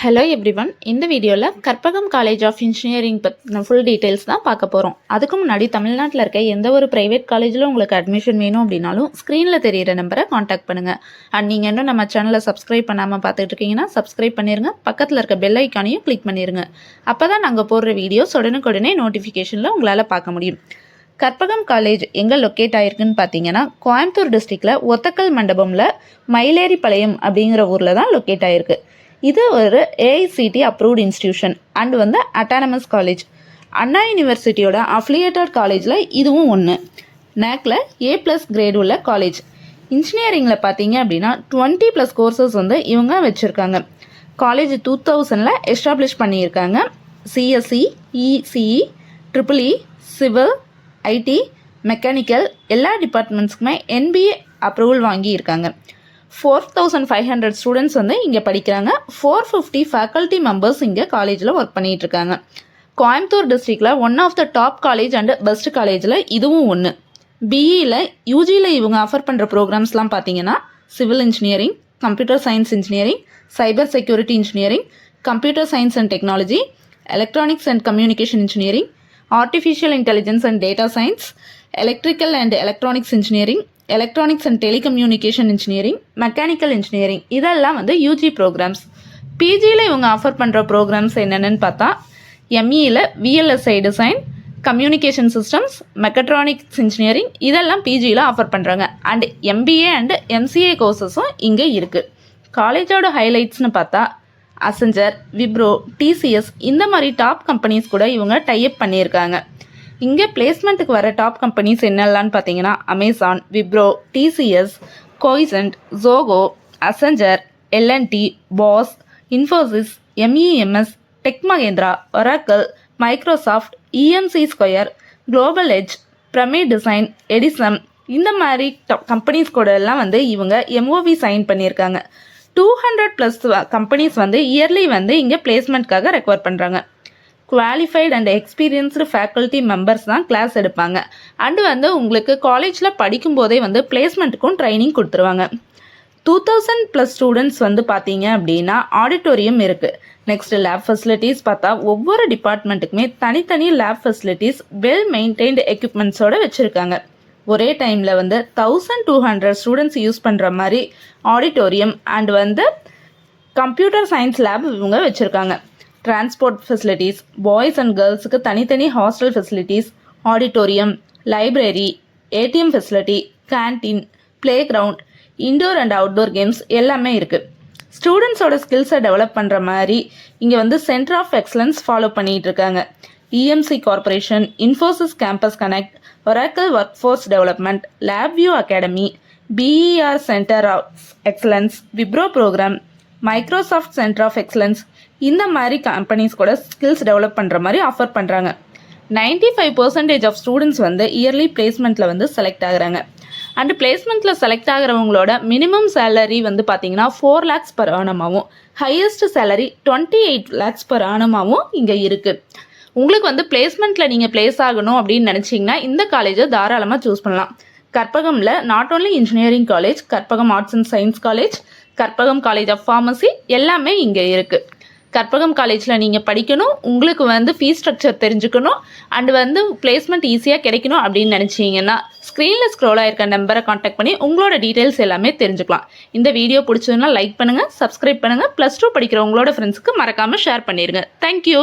Hello everyone. இந்த வீடியோவில் Karpagam college of engineering பற்றின ஃபுல் டீட்டெயில்ஸ் தான் பார்க்க போகிறோம். அதுக்கு முன்னாடி தமிழ்நாட்டில் இருக்க எந்த ஒரு ப்ரைவேட் காலேஜில் உங்களுக்கு அட்மிஷன் வேணும் அப்படின்னாலும் ஸ்க்ரீனில் தெரியிற நம்பரை காண்டாக்ட் பண்ணுங்கள். அண்ட் நீங்கள் இன்னும் நம்ம சேனலை சப்ஸ்கிரைப் பண்ணாமல் பார்த்துட்டு இருக்கீங்கன்னா சப்ஸ்கிரைப் பண்ணிடுங்க. பக்கத்தில் இருக்க பெல் ஐக்கானையும் கிளிக் பண்ணிடுங்க. அப்போ தான் நாங்கள் போடுற வீடியோஸ் உடனுக்குடனே நோட்டிஃபிகேஷனில் உங்களால் பார்க்க முடியும். கற்பகம் காலேஜ் எங்கே லொக்கேட் ஆகிருக்குன்னு பார்த்தீங்கன்னா கோயம்புத்தூர் டிஸ்ட்ரிக்டில் ஒத்தக்கல் மண்டபமில் மயிலேறிப்பாளையம் அப்படிங்கிற ஊரில் தான் லொக்கேட் ஆகிருக்கு. இது ஒரு AICTE approved institution and autonomous college. Anna யூனிவர்சிட்டியோட அஃபிலியேட்டட் காலேஜில் இதுவும் ஒன்று. நேக்கில் A+ கிரேட் உள்ள காலேஜ். இன்ஜினியரிங்கில் பார்த்தீங்க அப்படின்னா 20+ கோர்சஸ் இவங்க வச்சுருக்காங்க. காலேஜ் 2000 எஸ்டாப்ளிஷ் பண்ணியிருக்காங்க. CSE, ECE, EEE, civil, IT, mechanical எல்லா டிபார்ட்மெண்ட்ஸ்க்குமே NBA அப்ரூவல் வாங்கியிருக்காங்க. 4500 ஸ்டூடெண்ட்ஸ் இங்கே படிக்கிறாங்க. 450 ஃபேக்கல்ட்டி மெம்பர்ஸ் இங்கே காலேஜில் ஒர்க் பண்ணிகிட்டு இருக்காங்க. கோயம்புத்தூர் டிஸ்ட்ரிக்டில் one of the top college and best காலேஜில் இதுவும் ஒன்று. பிஇயில் யூஜியில் இவங்க ஆஃபர் பண்ணுற ப்ரோக்ராம்ஸ்லாம் பார்த்தீங்கன்னா civil engineering, computer science engineering, cyber security engineering, computer science and technology, electronics and communication engineering, artificial intelligence and data science, electrical and electronics engineering, electronics and telecommunication engineering, mechanical engineering இதெல்லாம் UG programs. பிஜியில் இவங்க offer பண்ணுற programs என்னென்னு பார்த்தா எம்இயில் VLSI design, communication systems, mechatronics engineering இதெல்லாம் பிஜியில் offer பண்ணுறாங்க. அண்ட் MBA அண்ட் MCA கோர்சஸும் இங்கே இருக்குது. காலேஜோட ஹைலைட்ஸ்னு பார்த்தா அசெஞ்சர், விப்ரோ, TCS இந்த மாதிரி டாப் கம்பெனிஸ் கூட இவங்க டைப் பண்ணியிருக்காங்க. இங்கே பிளேஸ்மெண்ட்டுக்கு வர டாப் கம்பெனிஸ் என்னெல்லான்னு பார்த்தீங்கன்னா Amazon, Wipro, TCS, Cognizant, Zoho, Accenture, L&T, Bosch, Infosys, MEMS, Tech Mahindra, Oracle, Microsoft, EMC square, Global Edge, பிரமே டிசைன், எடிசம் இந்த மாதிரி கம்பெனிஸ் கூட எல்லாம் இவங்க MOV சைன் பண்ணியிருக்காங்க. 200+ கம்பெனிஸ் இயர்லி இங்கே பிளேஸ்மெண்ட்காக ரெக்வயர் பண்ணுறாங்க. Qualified and experienced faculty members தான் கிளாஸ் எடுப்பாங்க. அண்டு உங்களுக்கு காலேஜில் படிக்கும்போதே பிளேஸ்மெண்ட்டுக்கும் ட்ரைனிங் கொடுத்துருவாங்க. 2000+ ஸ்டூடெண்ட்ஸ் பார்த்தீங்க அப்படின்னா ஆடிட்டோரியம் இருக்குது. நெக்ஸ்ட் லேப் ஃபெசிலிட்டிஸ் பார்த்தா ஒவ்வொரு டிபார்ட்மெண்ட்டுக்குமே தனித்தனி லேப் ஃபெசிலிட்டிஸ் வெல் மெயின்டைன்டு எக்யூப்மெண்ட்ஸோடு வச்சுருக்காங்க. ஒரே டைமில் 1200 ஸ்டூடெண்ட்ஸ் யூஸ் பண்ணுற மாதிரி auditorium and computer science lab இவங்க வச்சுருக்காங்க. டிரான்ஸ்போர்ட் ஃபெசிலிட்டிஸ், பாய்ஸ் அண்ட் கேர்ள்ஸுக்கு தனித்தனி hostel facilities, auditorium, library, ATM facility, canteen, play ground, indoor and outdoor games எல்லாமே இருக்குது. ஸ்டூடெண்ட்ஸோட ஸ்கில்ஸை டெவலப் பண்ணுற மாதிரி இங்கே சென்டர் ஆஃப் எக்ஸலன்ஸ் ஃபாலோ பண்ணிகிட்டு இருக்காங்க. EMC corporation, Infosys campus connect, Oracle workforce development, LabVIEW academy, BER centre of excellence, Wipro programme, Microsoft centre of excellence இந்த மாதிரி companies கூட ஸ்கில்ஸ் டெவலப் பண்ணுற மாதிரி ஆஃபர் பண்ணுறாங்க. 95% ஆஃப் ஸ்டூடெண்ட்ஸ் இயர்லி பிளேஸ்மெண்ட்டில் செலக்ட் ஆகுறாங்க. And பிளேஸ்மெண்ட்டில் select ஆகிறவங்களோட minimum salary பார்த்தீங்கன்னா 4 lakhs per annum, highest salary 28 lakhs per annum இங்கே இருக்குது. உங்களுக்கு பிளேஸ்மெண்ட்டில் நீங்கள் பிளேஸ் ஆகணும் அப்படின்னு நினச்சிங்கன்னா இந்த காலேஜை தாராளமாக சூஸ் பண்ணலாம். கற்பகமில் not only engineering college, Karpagam arts and science college, Karpagam college of pharmacy எல்லாமே இங்கே இருக்குது. கற்பகம் காலேஜில் நீங்கள் படிக்கணும், உங்களுக்கு ஃபீஸ் ஸ்ட்ரக்சர் தெரிஞ்சுக்கணும் அண்டு பிளேஸ்மெண்ட் ஈஸியாக கிடைக்கணும் அப்படின்னு நினச்சிங்கன்னா ஸ்க்ரீனில் ஸ்க்ரோல் ஆகிருக்க நம்பரை காண்டாக்ட் பண்ணி உங்களோட டீட்டெயில்ஸ் எல்லாமே தெரிஞ்சுக்கலாம். இந்த வீடியோ பிடிச்சதுன்னா லைக் பண்ணுங்கள், சப்ஸ்கிரைப் பண்ணுங்கள். +2 படிக்கிற உங்களோட ஃப்ரெண்ட்ஸுக்கு மறக்காமல் ஷேர் பண்ணிடுங்க. தேங்க்யூ.